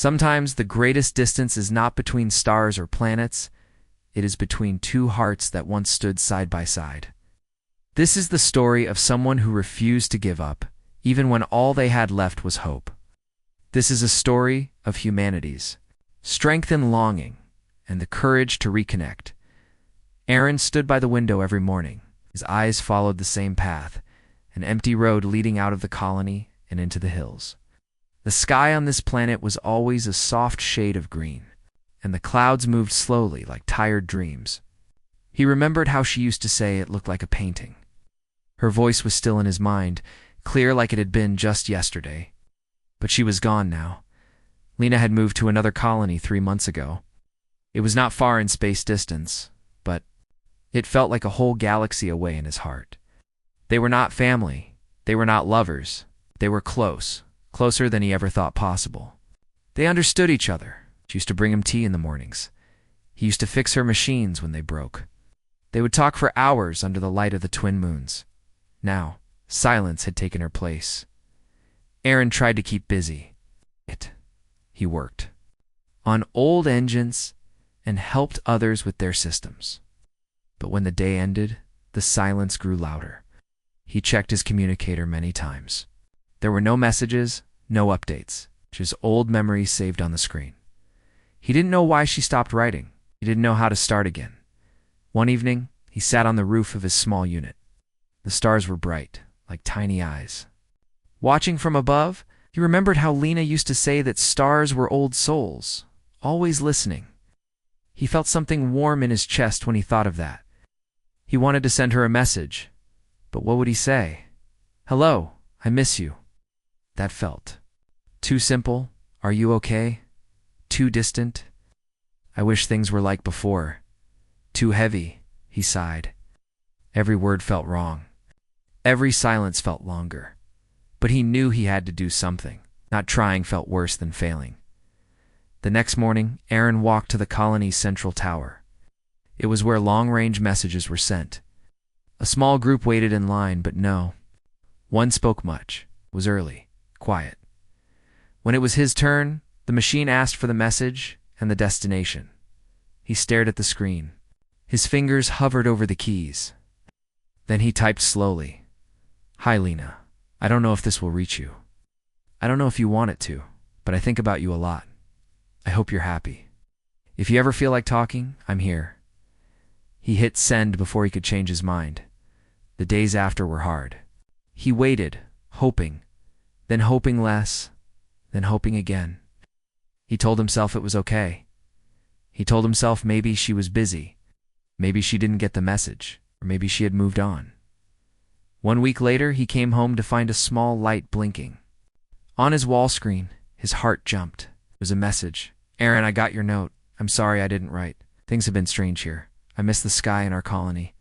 Sometimes the greatest distance is not between stars or planets, it is between two hearts that once stood side by side. This is the story of someone who refused to give up, even when all they had left was hope. This is a story of humanity's strength and longing, and the courage to reconnect. Aaron stood by the window every morning. His eyes followed the same path, an empty road leading out of the colony and into the hills. The sky on this planet was always a soft shade of green, and the clouds moved slowly like tired dreams. He remembered how she used to say it looked like a painting. Her voice was still in his mind, clear like it had been just yesterday. But she was gone now. Lena had moved to another colony 3 months ago. It was not far in space distance, but it felt like a whole galaxy away in his heart. They were not family. They were not lovers. They were close, closer than he ever thought possible. They understood each other. She used to bring him tea in the mornings. He used to fix her machines when they broke. They would talk for hours under the light of the twin moons. Now, silence had taken her place. Aaron tried to keep busy. He worked on old engines and helped others with their systems. But when the day ended, the silence grew louder. He checked his communicator many times. There were no messages, no updates, just old memories saved on the screen. He didn't know why she stopped writing. He didn't know how to start again. One evening, he sat on the roof of his small unit. The stars were bright, like tiny eyes. Watching from above, he remembered how Lena used to say that stars were old souls, always listening. He felt something warm in his chest when he thought of that. He wanted to send her a message, but what would he say? "Hello, I miss you." That felt too simple. "Are you okay?" Too distant. "I wish things were like before." Too heavy, he sighed. Every word felt wrong. Every silence felt longer. But he knew he had to do something. Not trying felt worse than failing. The next morning, Aaron walked to the colony's central tower. It was where long-range messages were sent. A small group waited in line, but no one spoke much. It was early, quiet. When it was his turn, the machine asked for the message and the destination. He stared at the screen. His fingers hovered over the keys. Then he typed slowly. "Hi, Lena. I don't know if this will reach you. I don't know if you want it to, but I think about you a lot. I hope you're happy. If you ever feel like talking, I'm here." He hit send before he could change his mind. The days after were hard. He waited, hoping, then hoping less, then hoping again. He told himself it was okay. He told himself maybe she was busy. Maybe she didn't get the message, or maybe she had moved on. 1 week later, he came home to find a small light blinking. On his wall screen, his heart jumped. It was a message. "Aaron, I got your note. I'm sorry I didn't write. Things have been strange here. I miss the sky in our colony.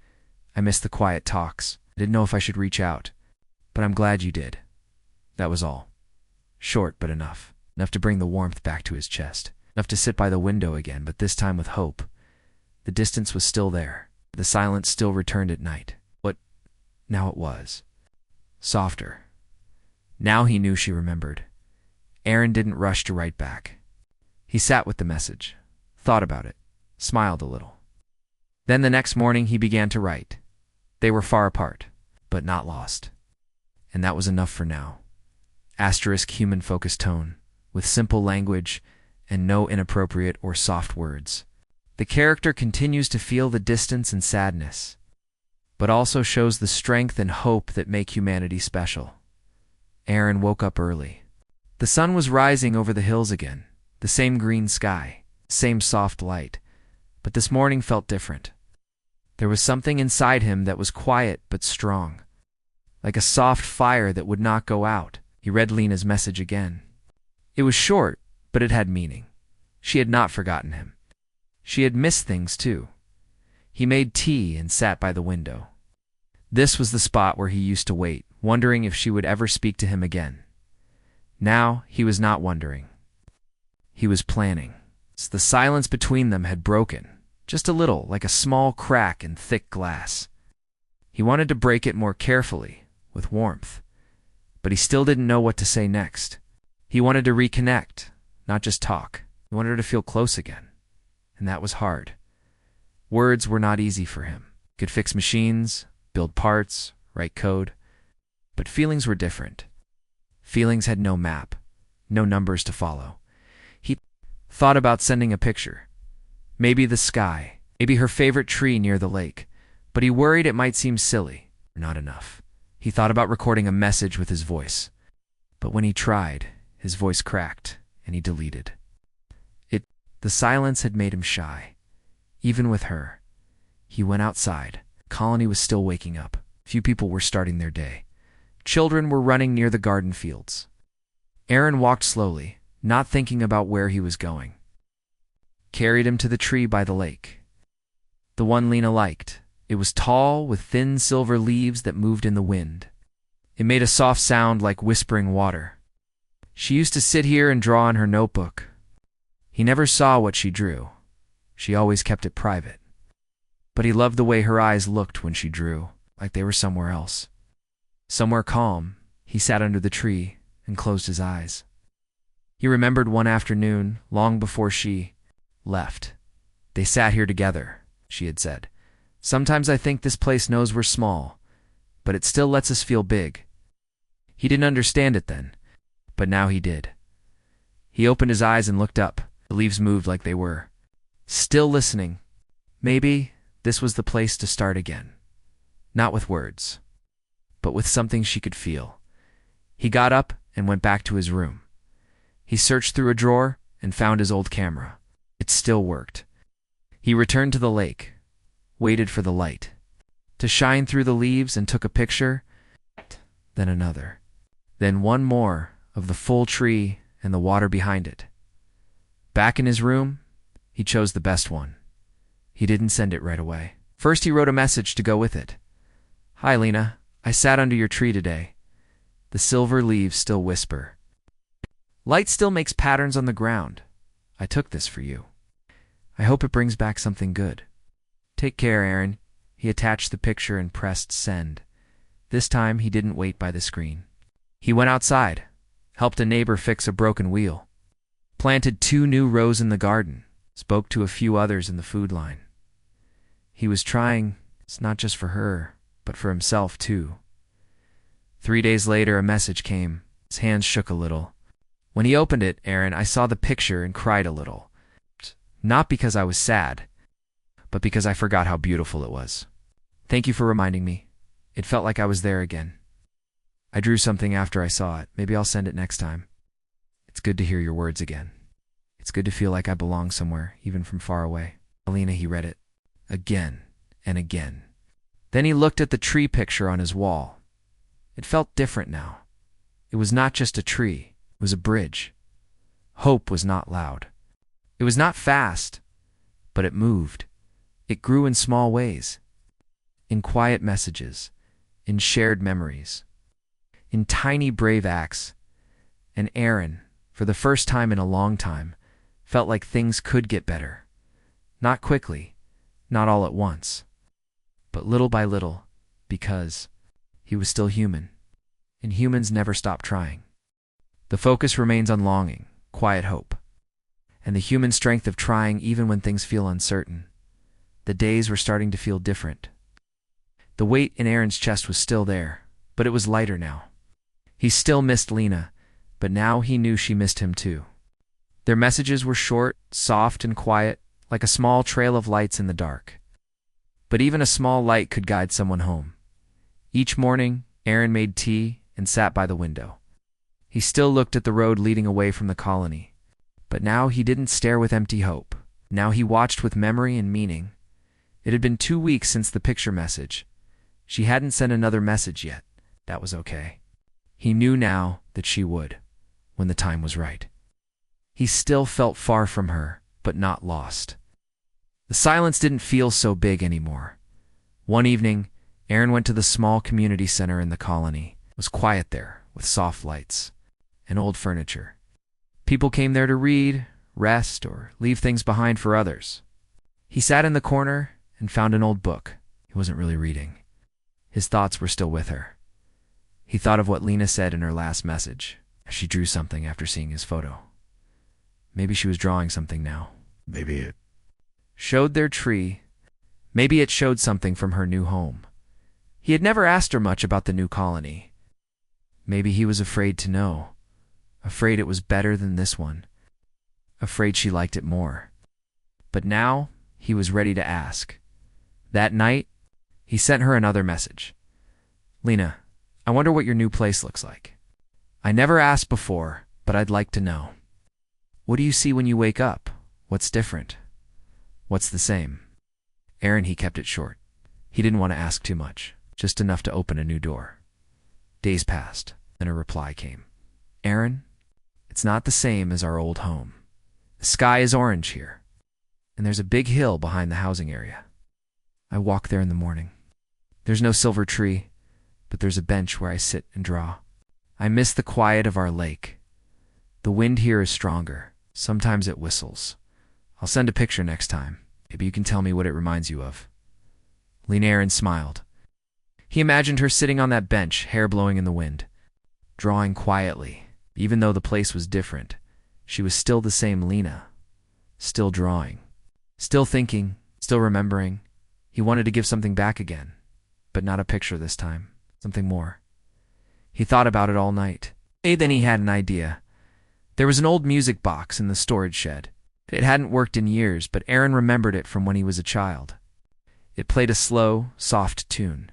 I miss the quiet talks. I didn't know if I should reach out. But I'm glad you did." That was all. Short, but enough. Enough to bring the warmth back to his chest. Enough to sit by the window again, but this time with hope. The distance was still there. The silence still returned at night. Now it was softer. Now he knew she remembered. Aaron didn't rush to write back. He sat with the message, thought about it, smiled a little. Then the next morning he began to write. They were far apart, but not lost. And that was enough for now. Asterisk human-focused tone, with simple language and no inappropriate or soft words. The character continues to feel the distance and sadness, but also shows the strength and hope that make humanity special. Aaron woke up early. The sun was rising over the hills again, the same green sky, same soft light, but this morning felt different. There was something inside him that was quiet but strong, like a soft fire that would not go out. He read Lena's message again. It was short, but it had meaning. She had not forgotten him. She had missed things too. He made tea and sat by the window. This was the spot where he used to wait, wondering if she would ever speak to him again. Now he was not wondering. He was planning. The silence between them had broken, just a little, like a small crack in thick glass. He wanted to break it more carefully, with warmth, but he still didn't know what to say next. He wanted to reconnect, not just talk. He wanted her to feel close again, and that was hard. Words were not easy for him. He could fix machines, build parts, write code, but feelings were different. Feelings had no map, no numbers to follow. He thought about sending a picture. Maybe the sky, maybe her favorite tree near the lake, but he worried it might seem silly or not enough. He thought about recording a message with his voice, but when he tried, his voice cracked and he deleted. The silence had made him shy. Even with her. He went outside. The colony was still waking up. Few people were starting their day. Children were running near the garden fields. Aaron walked slowly, not thinking about where he was going. Carried him to the tree by the lake. The one Lena liked. It was tall, with thin silver leaves that moved in the wind. It made a soft sound like whispering water. She used to sit here and draw in her notebook. He never saw what she drew. She always kept it private. But he loved the way her eyes looked when she drew, like they were somewhere else. Somewhere calm, he sat under the tree and closed his eyes. He remembered one afternoon, long before she left. They sat here together, she had said. Sometimes I think this place knows we're small, but it still lets us feel big. He didn't understand it then, but now he did. He opened his eyes and looked up. The leaves moved like they were still listening. Maybe this was the place to start again. Not with words, but with something she could feel. He got up and went back to his room. He searched through a drawer and found his old camera. It still worked. He returned to the lake, waited for the light to shine through the leaves and took a picture, then another, then one more of the full tree and the water behind it. Back in his room, he chose the best one. He didn't send it right away. First, he wrote a message to go with it. Hi, Lena. I sat under your tree today. The silver leaves still whisper. Light still makes patterns on the ground. I took this for you. I hope it brings back something good. Take care, Aaron. He attached the picture and pressed send. This time, he didn't wait by the screen. He went outside, helped a neighbor fix a broken wheel, planted 2 new rows in the garden, spoke to a few others in the food line. He was trying, it's not just for her, but for himself too. 3 days later, a message came. His hands shook a little. When he opened it, Aaron, I saw the picture and cried a little. Not because I was sad, but because I forgot how beautiful it was. Thank you for reminding me. It felt like I was there again. I drew something after I saw it. Maybe I'll send it next time. It's good to hear your words again. It's good to feel like I belong somewhere, even from far away. Alina, he read it. Again and again. Then he looked at the tree picture on his wall. It felt different now. It was not just a tree. It was a bridge. Hope was not loud. It was not fast, but it moved. It grew in small ways. In quiet messages. In shared memories. In tiny brave acts. And Aaron, for the first time in a long time, felt like things could get better. Not quickly, not all at once, but little by little, because he was still human, and humans never stop trying. The focus remains on longing, quiet hope, and the human strength of trying even when things feel uncertain. The days were starting to feel different. The weight in Aaron's chest was still there, but it was lighter now. He still missed Lena, but now he knew she missed him too. Their messages were short, soft, and quiet, like a small trail of lights in the dark. But even a small light could guide someone home. Each morning, Aaron made tea and sat by the window. He still looked at the road leading away from the colony. But now he didn't stare with empty hope. Now he watched with memory and meaning. It had been 2 weeks since the picture message. She hadn't sent another message yet. That was okay. He knew now that she would, when the time was right. He still felt far from her, but not lost. The silence didn't feel so big anymore. One evening, Aaron went to the small community center in the colony. It was quiet there, with soft lights and old furniture. People came there to read, rest, or leave things behind for others. He sat in the corner and found an old book. He wasn't really reading. His thoughts were still with her. He thought of what Lena said in her last message, as she drew something after seeing his photo. Maybe she was drawing something now. Maybe it Showed their tree. Maybe it showed something from her new home. He had never asked her much about the new colony. Maybe he was afraid to know. Afraid it was better than this one. Afraid she liked it more. But now he was ready to ask. That night, he sent her another message. Lena, I wonder what your new place looks like. I never asked before, but I'd like to know. What do you see when you wake up? What's different? What's the same? Aaron, he kept it short. He didn't want to ask too much, just enough to open a new door. Days passed, then a reply came. Aaron, it's not the same as our old home. The sky is orange here, and there's a big hill behind the housing area. I walk there in the morning. There's no silver tree, but there's a bench where I sit and draw. I miss the quiet of our lake. The wind here is stronger. Sometimes it whistles. I'll send a picture next time. Maybe you can tell me what it reminds you of. Aaron smiled. He imagined her sitting on that bench, hair blowing in the wind, drawing quietly. Even though the place was different, she was still the same Lena. Still drawing. Still thinking. Still remembering. He wanted to give something back again, but not a picture this time. Something more. He thought about it all night. Then he had an idea. There was an old music box in the storage shed. It hadn't worked in years, but Aaron remembered it from when he was a child. It played a slow, soft tune.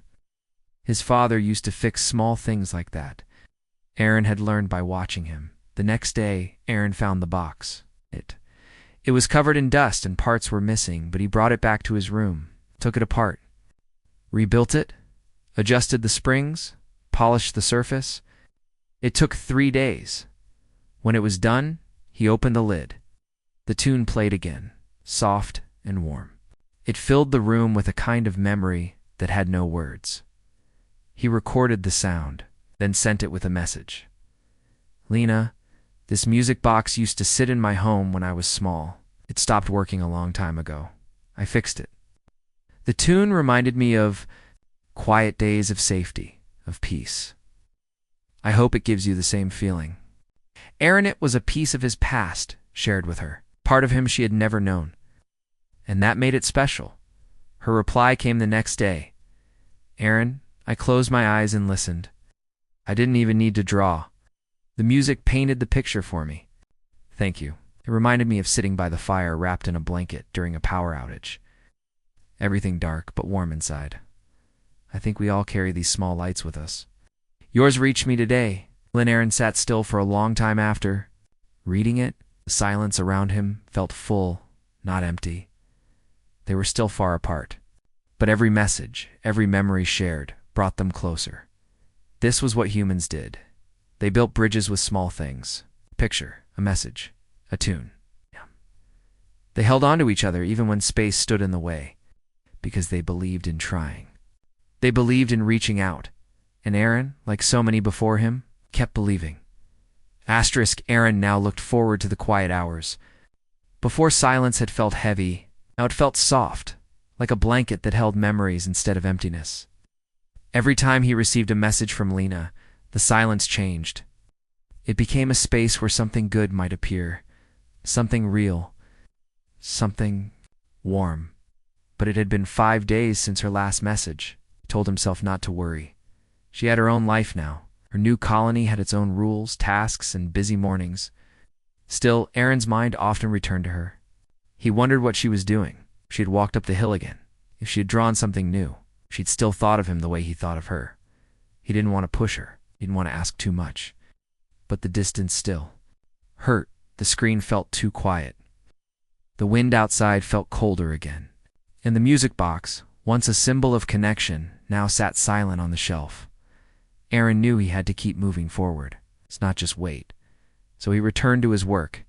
His father used to fix small things like that. Aaron had learned by watching him. The next day, Aaron found the box. It was covered in dust and parts were missing, but he brought it back to his room, took it apart, rebuilt it, adjusted the springs, polished the surface. It took 3 days. When it was done, he opened the lid. The tune played again, soft and warm. It filled the room with a kind of memory that had no words. He recorded the sound, then sent it with a message. Lena, this music box used to sit in my home when I was small. It stopped working a long time ago. I fixed it. The tune reminded me of quiet days of safety, of peace. I hope it gives you the same feeling. Aaron, it was a piece of his past shared with her, part of him she had never known. And that made it special. Her reply came the next day. Aaron, I closed my eyes and listened. I didn't even need to draw. The music painted the picture for me. Thank you. It reminded me of sitting by the fire wrapped in a blanket during a power outage. Everything dark but warm inside. I think we all carry these small lights with us. Yours reached me today. Aaron sat still for a long time after. Reading it, the silence around him felt full, not empty. They were still far apart, but every message, every memory shared, brought them closer. This was what humans did. They built bridges with small things. A picture, a message, a tune. They held on to each other even when space stood in the way, because they believed in trying. They believed in reaching out, and Aaron, like so many before him, kept believing. Aaron now looked forward to the quiet hours. Before silence had felt heavy, now it felt soft, like a blanket that held memories instead of emptiness. Every time he received a message from Lena, the silence changed. It became a space where something good might appear, something real, something warm. But it had been 5 days since her last message. He told himself not to worry. She had her own life now. Her new colony had its own rules, tasks, and busy mornings. Still, Aaron's mind often returned to her. He wondered what she was doing. If she had walked up the hill again. If she had drawn something new. If she'd still thought of him the way he thought of her. He didn't want to push her. He didn't want to ask too much. But the distance still hurt. The screen felt too quiet. The wind outside felt colder again. And the music box, once a symbol of connection, now sat silent on the shelf. Aaron knew he had to keep moving forward. It's not just wait. So he returned to his work.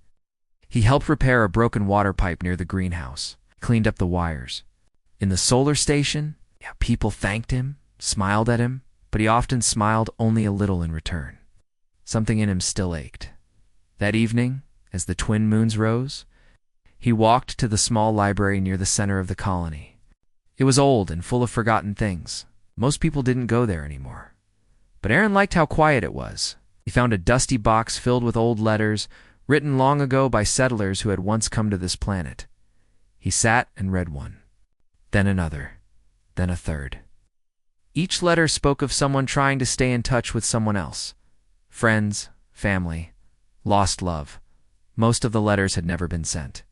He helped repair a broken water pipe near the greenhouse, cleaned up the wires. In the solar station, people thanked him, smiled at him, but he often smiled only a little in return. Something in him still ached. That evening, as the twin moons rose, he walked to the small library near the center of the colony. It was old and full of forgotten things. Most people didn't go there anymore. But Aaron liked how quiet it was. He found a dusty box filled with old letters, written long ago by settlers who had once come to this planet. He sat and read one, then another, then a third. Each letter spoke of someone trying to stay in touch with someone else. Friends, family, lost love. Most of the letters had never been sent.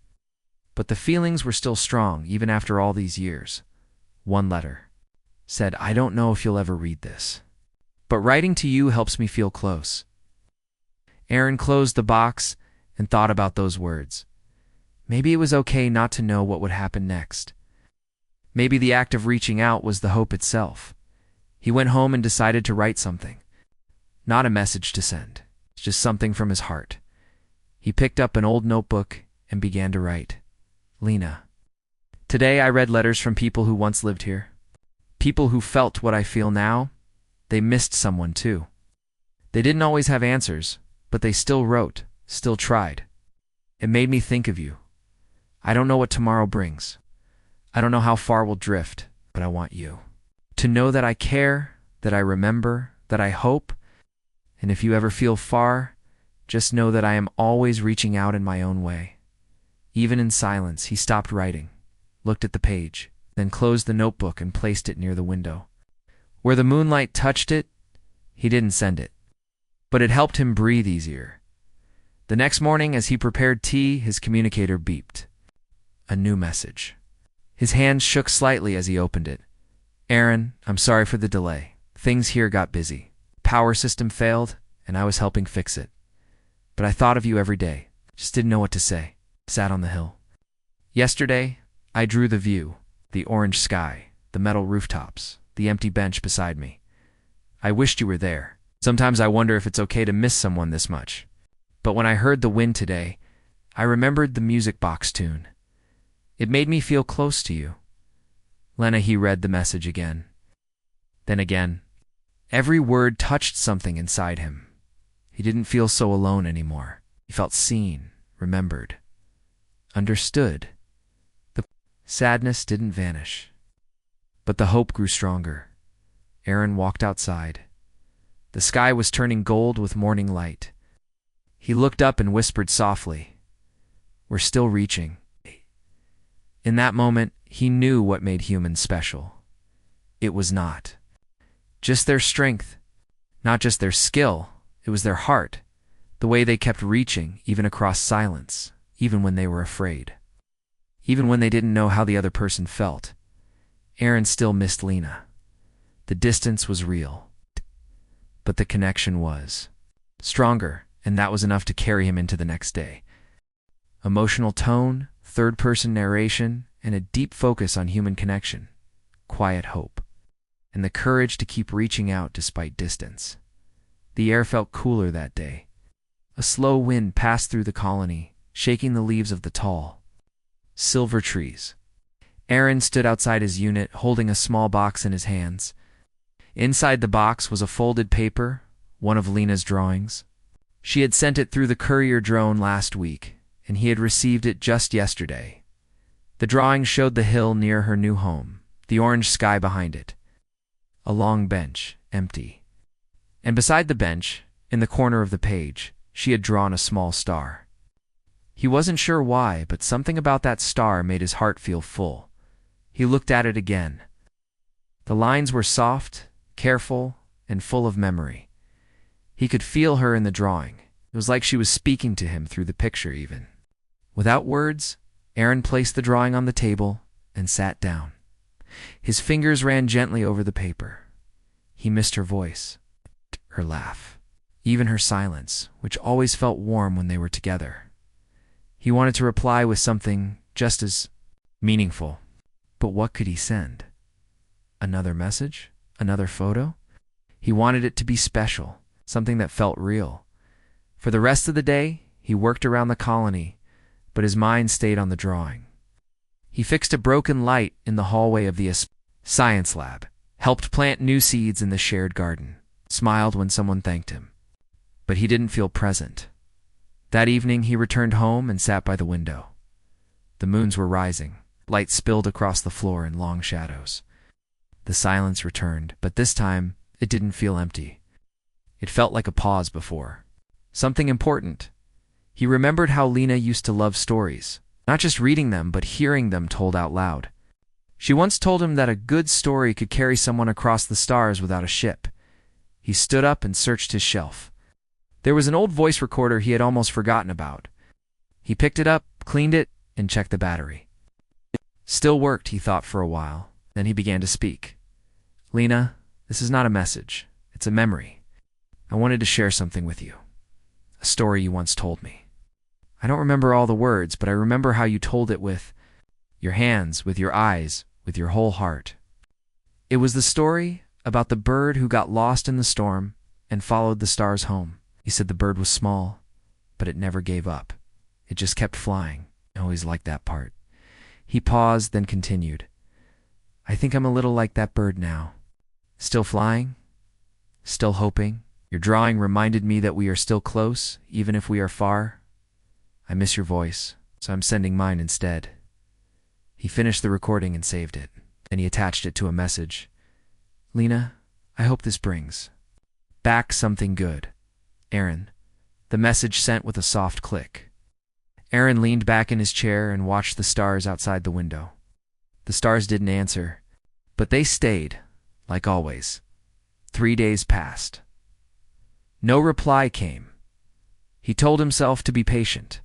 But the feelings were still strong, even after all these years. One letter said, "I don't know if you'll ever read this, but writing to you helps me feel close." Aaron closed the box and thought about those words. Maybe it was okay not to know what would happen next. Maybe the act of reaching out was the hope itself. He went home and decided to write something. Not a message to send, just something from his heart. He picked up an old notebook and began to write. Lena. Today I read letters from people who once lived here. People who felt what I feel now. They missed someone too. They didn't always have answers, but they still wrote, still tried. It made me think of you. I don't know what tomorrow brings. I don't know how far we'll drift, but I want you to know that I care, that I remember, that I hope. And if you ever feel far, just know that I am always reaching out in my own way. Even in silence, he stopped writing, looked at the page, then closed the notebook and placed it near the window. Where the moonlight touched it, he didn't send it, but it helped him breathe easier. The next morning, as he prepared tea, his communicator beeped. A new message. His hand shook slightly as he opened it. Aaron, I'm sorry for the delay. Things here got busy. Power system failed, and I was helping fix it. But I thought of you every day. Just didn't know what to say. Sat on the hill. Yesterday, I drew the view, the orange sky, the metal rooftops, the empty bench beside me. I wished you were there. Sometimes I wonder if it's okay to miss someone this much. But when I heard the wind today, I remembered the music box tune. It made me feel close to you. Lena, he read the message again. Then again. Every word touched something inside him. He didn't feel so alone anymore. He felt seen, remembered, understood. The sadness didn't vanish, but the hope grew stronger. Aaron walked outside. The sky was turning gold with morning light. He looked up and whispered softly, "We're still reaching." In that moment, he knew what made humans special. It was not just their strength, not just their skill. It was their heart, the way they kept reaching, even across silence, even when they were afraid, even when they didn't know how the other person felt. Aaron still missed Lena. The distance was real, but the connection was stronger, and that was enough to carry him into the next day. Emotional tone, third-person narration, and a deep focus on human connection, quiet hope, and the courage to keep reaching out despite distance. The air felt cooler that day. A slow wind passed through the colony, shaking the leaves of the tall, silver trees. Aaron stood outside his unit, holding a small box in his hands. Inside the box was a folded paper, one of Lena's drawings. She had sent it through the courier drone last week, and he had received it just yesterday. The drawing showed the hill near her new home, the orange sky behind it. A long bench, empty. And beside the bench, in the corner of the page, she had drawn a small star. He wasn't sure why, but something about that star made his heart feel full. He looked at it again. The lines were soft, careful, and full of memory. He could feel her in the drawing. It was like she was speaking to him through the picture even. Without words, Aaron placed the drawing on the table and sat down. His fingers ran gently over the paper. He missed her voice, her laugh, even her silence, which always felt warm when they were together. He wanted to reply with something just as meaningful. But what could he send? Another message? Another photo? He wanted it to be special, something that felt real. For the rest of the day, he worked around the colony, but his mind stayed on the drawing. He fixed a broken light in the hallway of the science lab, helped plant new seeds in the shared garden, smiled when someone thanked him. But he didn't feel present. That evening, he returned home and sat by the window. The moons were rising. Light spilled across the floor in long shadows. The silence returned, but this time, it didn't feel empty. It felt like a pause before. Something important. He remembered how Lena used to love stories, not just reading them, but hearing them told out loud. She once told him that a good story could carry someone across the stars without a ship. He stood up and searched his shelf. There was an old voice recorder he had almost forgotten about. He picked it up, cleaned it, and checked the battery. Still worked, he thought for a while. Then he began to speak. Lena, this is not a message. It's a memory. I wanted to share something with you. A story you once told me. I don't remember all the words, but I remember how you told it with your hands, with your eyes, with your whole heart. It was the story about the bird who got lost in the storm and followed the stars home. He said the bird was small, but it never gave up. It just kept flying. I always liked that part. He paused, then continued. I think I'm a little like that bird now. Still flying? Still hoping? Your drawing reminded me that we are still close, even if we are far. I miss your voice, so I'm sending mine instead. He finished the recording and saved it. Then he attached it to a message. Lena, I hope this brings back something good. Aaron. The message sent with a soft click. Aaron leaned back in his chair and watched the stars outside the window. The stars didn't answer, but they stayed, like always. 3 days passed. No reply came. He told himself to be patient.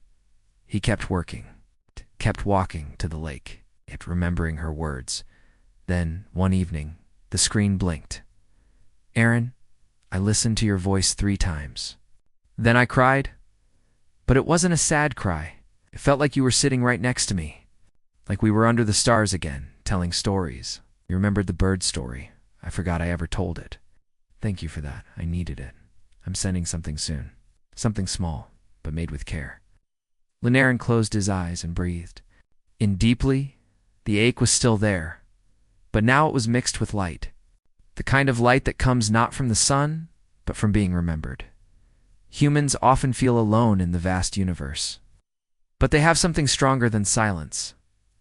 He kept working, kept walking to the lake, kept remembering her words. Then, one evening, the screen blinked. Aaron, I listened to your voice 3 times. Then I cried, but it wasn't a sad cry. It felt like you were sitting right next to me, like we were under the stars again, telling stories. You remembered the bird story. I forgot I ever told it. Thank you for that. I needed it. I'm sending something soon. Something small, but made with care. Aaron closed his eyes and breathed. In deeply, the ache was still there, but now it was mixed with light. The kind of light that comes not from the sun, but from being remembered. Humans often feel alone in the vast universe. But they have something stronger than silence.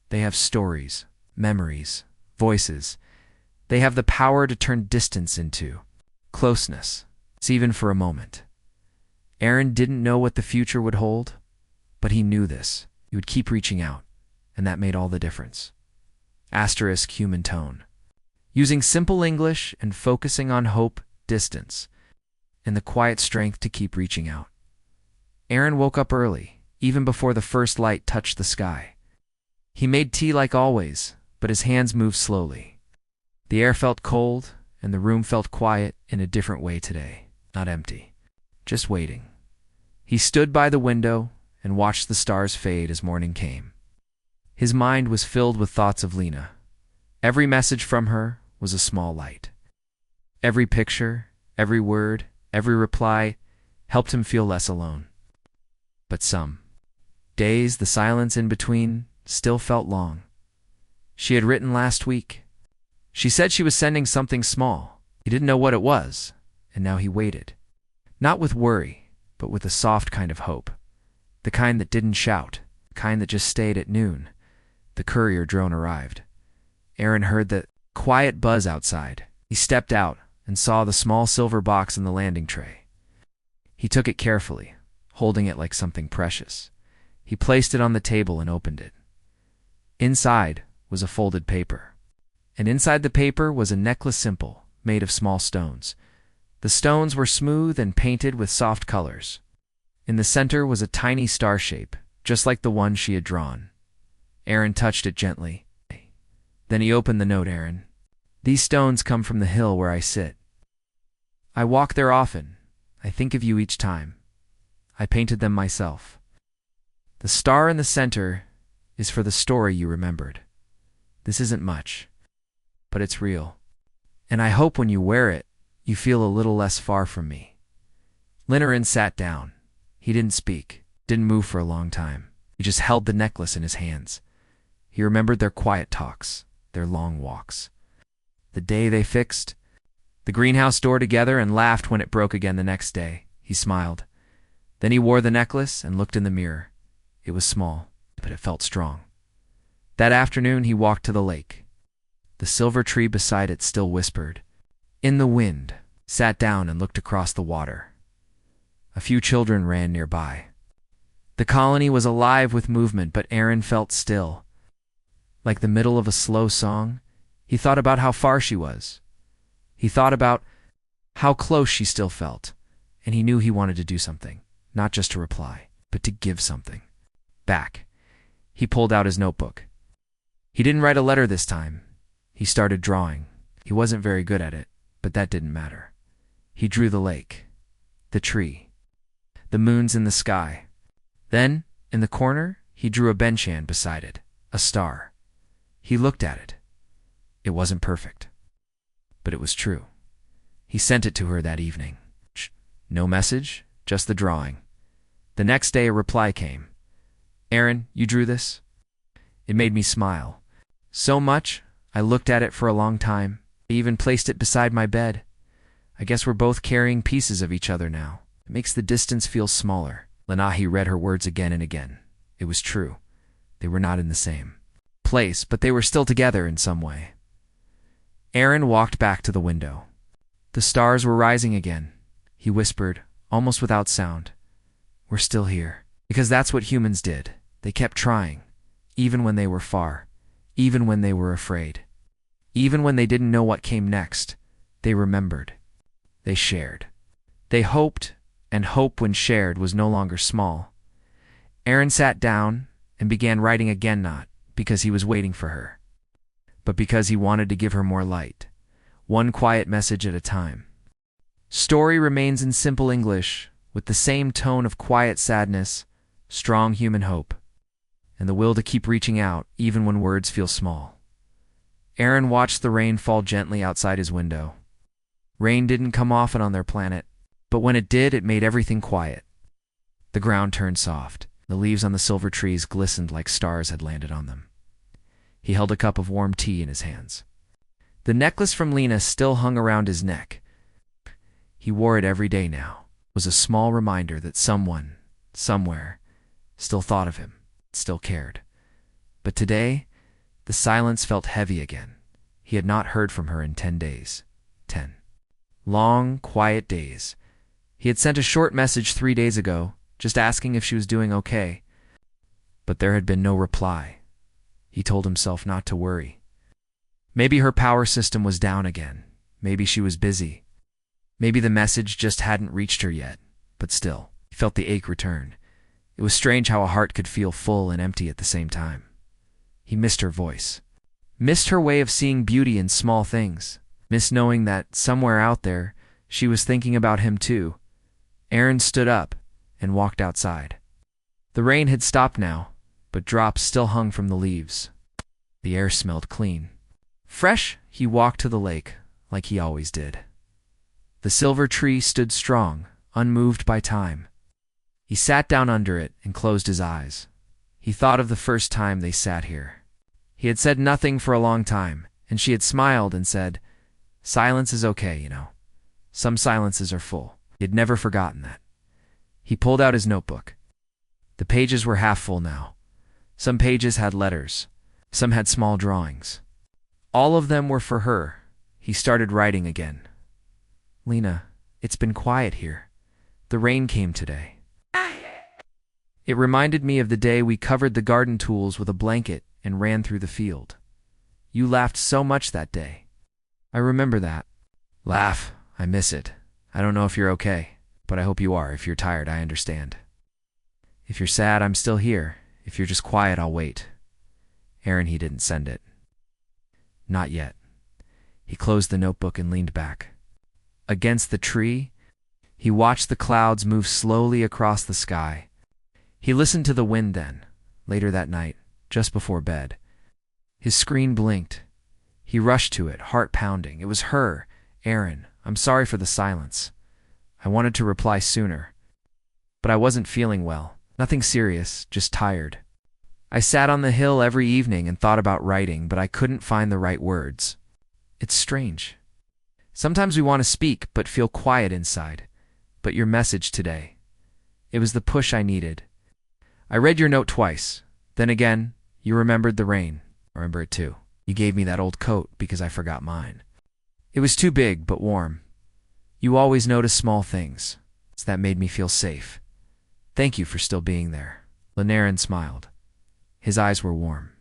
They have stories, memories, voices. They have the power to turn distance into closeness, even for a moment. Aaron didn't know what the future would hold, but he knew this. He would keep reaching out, and that made all the difference. Asterisk human tone. Using simple English and focusing on hope, distance, and the quiet strength to keep reaching out. Aaron woke up early, even before the first light touched the sky. He made tea like always, but his hands moved slowly. The air felt cold, and the room felt quiet in a different way today. Not empty, just waiting. He stood by the window and watched the stars fade as morning came. His mind was filled with thoughts of Lena. Every message from her was a small light. Every picture, every word, every reply helped him feel less alone. But some days, the silence in between still felt long. She had written last week. She said she was sending something small. He didn't know what it was, and now he waited. Not with worry, but with a soft kind of hope. The kind that didn't shout, the kind that just stayed at noon. The courier drone arrived. Aaron heard the quiet buzz outside. He stepped out and saw the small silver box in the landing tray. He took it carefully, holding it like something precious. He placed it on the table and opened it. Inside was a folded paper. And inside the paper was a necklace simple, made of small stones. The stones were smooth and painted with soft colors. In the center was a tiny star shape, just like the one she had drawn. Aaron touched it gently. Then he opened the note. Aaron, these stones come from the hill where I sit. I walk there often. I think of you each time. I painted them myself. The star in the center is for the story you remembered. This isn't much, but it's real. And I hope when you wear it, you feel a little less far from me. Aaron sat down. He didn't speak, didn't move for a long time. He just held the necklace in his hands. He remembered their quiet talks, their long walks. The day they fixed the greenhouse door together and laughed when it broke again the next day. He smiled. Then he wore the necklace and looked in the mirror. It was small, but it felt strong. That afternoon he walked to the lake. The silver tree beside it still whispered in the wind, sat down and looked across the water. A few children ran nearby. The colony was alive with movement, but Aaron felt still. Like the middle of a slow song, he thought about how far she was. He thought about how close she still felt, and he knew he wanted to do something, not just to reply, but to give something back. He pulled out his notebook. He didn't write a letter this time. He started drawing. He wasn't very good at it, but that didn't matter. He drew the lake, the tree, the moons in the sky. Then, in the corner, he drew a benchand beside it, a star. He looked at it. It wasn't perfect, but it was true. He sent it to her that evening. No message, just the drawing. The next day a reply came. "Aaron, you drew this?" It made me smile. So much, I looked at it for a long time. I even placed it beside my bed. I guess we're both carrying pieces of each other now. It makes the distance feel smaller. Lenahi read her words again and again. It was true. They were not in the same place, but they were still together in some way. Aaron walked back to the window. The stars were rising again. He whispered, almost without sound, "We're still here." Because that's what humans did. They kept trying, even when they were far, even when they were afraid. Even when they didn't know what came next, they remembered. They shared. They hoped, and hope when shared was no longer small. Aaron sat down and began writing again, not because he was waiting for her, but because he wanted to give her more light, one quiet message at a time. Story remains in simple English, with the same tone of quiet sadness, strong human hope, and the will to keep reaching out even when words feel small. Aaron watched the rain fall gently outside his window. Rain didn't come often on their planet, but when it did, it made everything quiet. The ground turned soft. The leaves on the silver trees glistened like stars had landed on them. He held a cup of warm tea in his hands. The necklace from Lena still hung around his neck. He wore it every day now. It was a small reminder that someone, somewhere, still thought of him, still cared. But today, the silence felt heavy again. He had not heard from her in 10 days. 10 long, quiet days. He had sent a short message 3 days ago, just asking if she was doing okay. But there had been no reply. He told himself not to worry. Maybe her power system was down again. Maybe she was busy. Maybe the message just hadn't reached her yet. But still, he felt the ache return. It was strange how a heart could feel full and empty at the same time. He missed her voice. Missed her way of seeing beauty in small things. Missed knowing that, somewhere out there, she was thinking about him too. Aaron stood up and walked outside. The rain had stopped now, but drops still hung from the leaves. The air smelled clean. Fresh, he walked to the lake, like he always did. The silver tree stood strong, unmoved by time. He sat down under it and closed his eyes. He thought of the first time they sat here. He had said nothing for a long time, and she had smiled and said, "Silence is okay, you know. Some silences are full." He had never forgotten that. He pulled out his notebook. The pages were half full now. Some pages had letters. Some had small drawings. All of them were for her. He started writing again. "Lena, it's been quiet here. The rain came today. It reminded me of the day we covered the garden tools with a blanket and ran through the field. You laughed so much that day. I remember that. Laugh. I miss it. I don't know if you're okay, but I hope you are. If you're tired, I understand. If you're sad, I'm still here. If you're just quiet, I'll wait." Aaron, he didn't send it. Not yet. He closed the notebook and leaned back. Against the tree, he watched the clouds move slowly across the sky. He listened to the wind then, later that night, just before bed. His screen blinked. He rushed to it, heart pounding. It was her, Aaron. "I'm sorry for the silence. I wanted to reply sooner. But I wasn't feeling well. Nothing serious, just tired. I sat on the hill every evening and thought about writing, but I couldn't find the right words. It's strange. Sometimes we want to speak, but feel quiet inside. But your message today, it was the push I needed. I read your note twice. Then again, you remembered the rain. I remember it too. You gave me that old coat because I forgot mine. It was too big, but warm. You always notice small things. That made me feel safe. Thank you for still being there. Aaron smiled. His eyes were warm.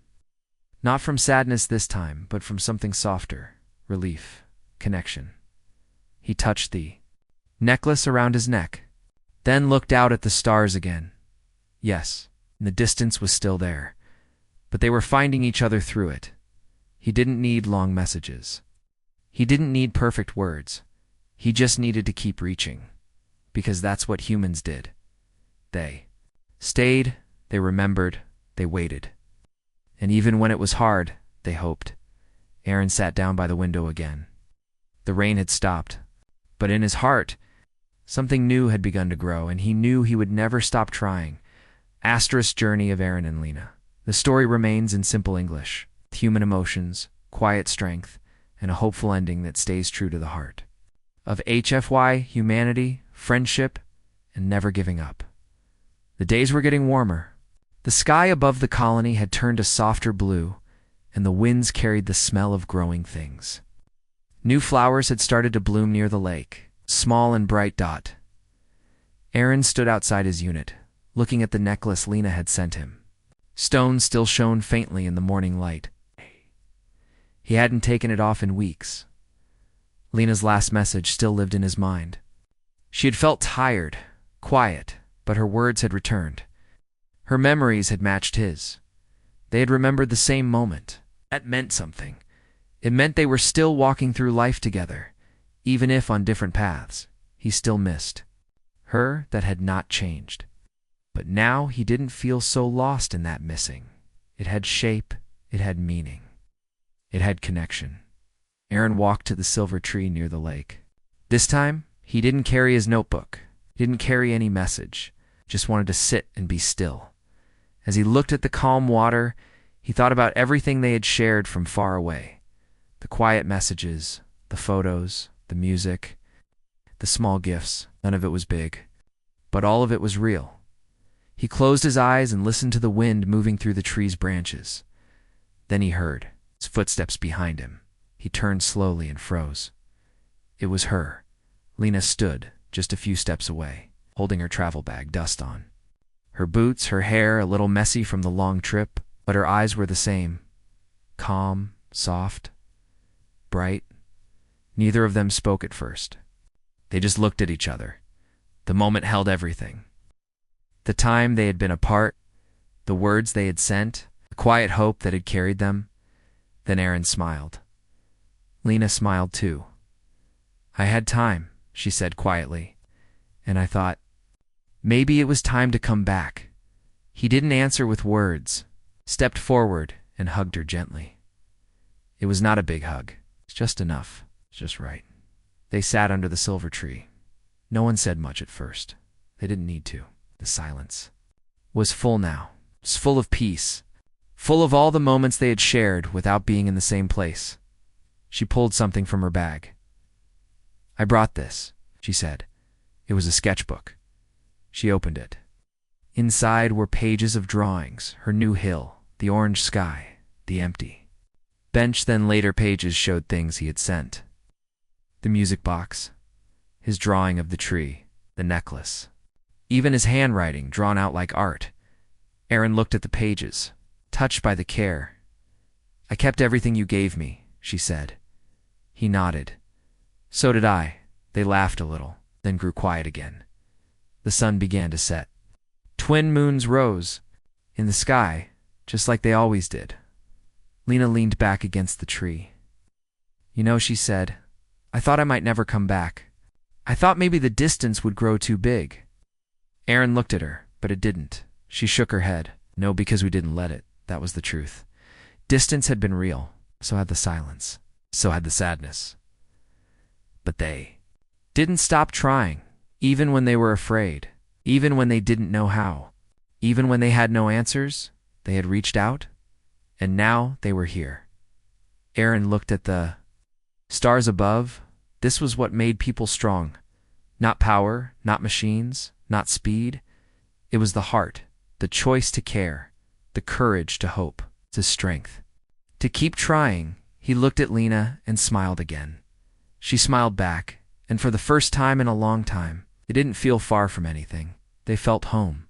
Not from sadness this time, but from something softer. Relief. Connection. He touched the necklace around his neck, then looked out at the stars again. Yes, the distance was still there, but they were finding each other through it. He didn't need long messages. He didn't need perfect words. He just needed to keep reaching, because that's what humans did. They stayed, they remembered, they waited. And even when it was hard, they hoped. Aaron sat down by the window again. The rain had stopped, but in his heart, something new had begun to grow, and he knew he would never stop trying. Asterisk Journey of Aaron and Lena. The story remains in simple English, with human emotions, quiet strength, and a hopeful ending that stays true to the heart. Of HFY, humanity, friendship, and never giving up. The days were getting warmer. The sky above the colony had turned a softer blue, and the winds carried the smell of growing things. New flowers had started to bloom near the lake, small and bright dot. Aaron stood outside his unit, looking at the necklace Lena had sent him. Stones still shone faintly in the morning light. He hadn't taken it off in weeks. Lena's last message still lived in his mind. She had felt tired, quiet, but her words had returned. Her memories had matched his. They had remembered the same moment. That meant something. It meant they were still walking through life together, even if on different paths. He still missed her that had not changed. But now he didn't feel so lost in that missing. It had shape, it had meaning. It had connection. Aaron walked to the silver tree near the lake. This time, he didn't carry his notebook. He didn't carry any message. Just wanted to sit and be still. As he looked at the calm water, he thought about everything they had shared from far away. The quiet messages, the photos, the music, the small gifts. None of it was big, but all of it was real. He closed his eyes and listened to the wind moving through the tree's branches. Then he heard his footsteps behind him. He turned slowly and froze. It was her. Lena stood just a few steps away, holding her travel bag, dust on. Her boots, her hair a little messy from the long trip, but her eyes were the same. Calm, soft, bright. Neither of them spoke at first. They just looked at each other. The moment held everything. The time they had been apart, the words they had sent, the quiet hope that had carried them. Then Aaron smiled. Lena smiled too. I had time, she said quietly, and I thought, maybe it was time to come back. He didn't answer with words, stepped forward and hugged her gently. It was not a big hug. It's just enough. It's just right. They sat under the silver tree. No one said much at first. They didn't need to. The silence was full now. It was full of peace, full of all the moments they had shared without being in the same place. She pulled something from her bag. I brought this, she said. It was a sketchbook. She opened it. Inside were pages of drawings, her new hill, the orange sky, the empty bench. Then later pages showed things he had sent. The music box, his drawing of the tree, the necklace, even his handwriting drawn out like art. Aaron looked at the pages, touched by the care. I kept everything you gave me, she said. He nodded. So did I. They laughed a little, then grew quiet again. The sun began to set. Twin moons rose in the sky, just like they always did. Lena leaned back against the tree. You know, she said, I thought I might never come back. I thought maybe the distance would grow too big. Aaron looked at her, but it didn't. She shook her head. No, because we didn't let it. That was the truth. Distance had been real. So had the silence. So had the sadness. But they didn't stop trying, even when they were afraid, even when they didn't know how, even when they had no answers. They had reached out, and now they were here. Aaron looked at the stars above. This was what made people strong. Not power, not machines, not speed. It was the heart, the choice to care, the courage to hope, the strength to keep trying. He looked at Lena and smiled again. She smiled back, and for the first time in a long time, they didn't feel far from anything. They felt home.